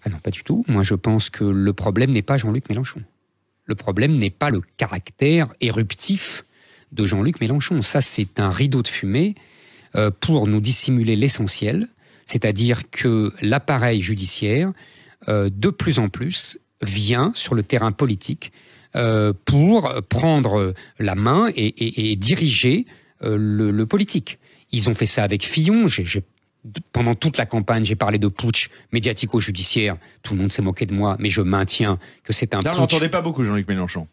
Ah non, pas du tout. Moi, je pense que le problème n'est pas Jean-Luc Mélenchon. Le problème n'est pas le caractère éruptif de Jean-Luc Mélenchon. Ça, c'est un rideau de fumée pour nous dissimuler l'essentiel, c'est-à-dire que l'appareil judiciaire, de plus en plus, vient sur le terrain politique pour prendre la main et diriger le politique. Ils ont fait ça avec Fillon. Pendant toute la campagne, j'ai parlé de putsch médiatico-judiciaire. Tout le monde s'est moqué de moi, mais je maintiens que c'est un putsch. On n'entendait pas beaucoup Jean-Luc Mélenchon.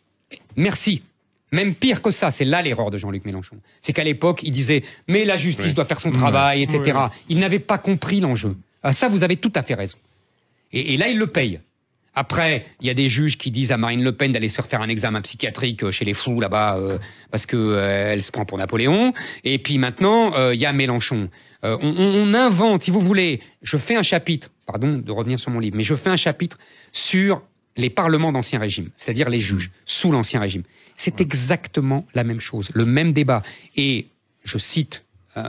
Merci. Même pire que ça, c'est là l'erreur de Jean-Luc Mélenchon. C'est qu'à l'époque, il disait « mais la justice doit faire son travail, etc. Oui. » Il n'avait pas compris l'enjeu. Ah, ça, vous avez tout à fait raison. Et là, il le paye. Après, il y a des juges qui disent à Marine Le Pen d'aller se faire un examen psychiatrique chez les fous là-bas parce que elle se prend pour Napoléon. Et puis maintenant, il y a Mélenchon. On invente, si vous voulez, je fais un chapitre, pardon de revenir sur mon livre, mais je fais un chapitre sur les parlements d'Ancien Régime, c'est-à-dire les juges sous l'Ancien Régime. C'est exactement la même chose, le même débat. Et je cite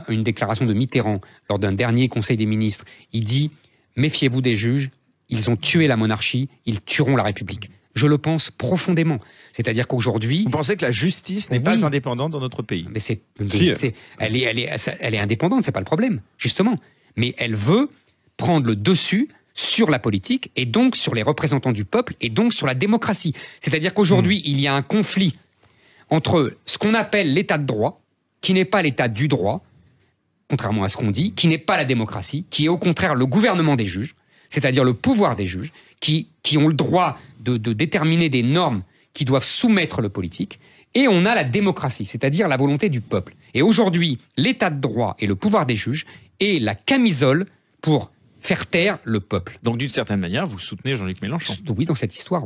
une déclaration de Mitterrand lors d'un dernier Conseil des ministres. Il dit « Méfiez-vous des juges, ils ont tué la monarchie, ils tueront la République ». Je le pense profondément. C'est-à-dire qu'aujourd'hui... Vous pensez que la justice n'est pas indépendante dans notre pays? Mais elle est indépendante, c'est pas le problème, justement. Mais elle veut prendre le dessus sur la politique et donc sur les représentants du peuple et donc sur la démocratie. C'est-à-dire qu'aujourd'hui, il y a un conflit entre ce qu'on appelle l'état de droit, qui n'est pas l'état du droit, contrairement à ce qu'on dit, qui n'est pas la démocratie, qui est au contraire le gouvernement des juges, c'est-à-dire le pouvoir des juges, qui ont le droit de déterminer des normes qui doivent soumettre le politique, et on a la démocratie, c'est-à-dire la volonté du peuple. Et aujourd'hui, l'état de droit et le pouvoir des juges est la camisole pour faire taire le peuple. Donc d'une certaine manière, vous soutenez Jean-Luc Mélenchon? Oui, dans cette histoire.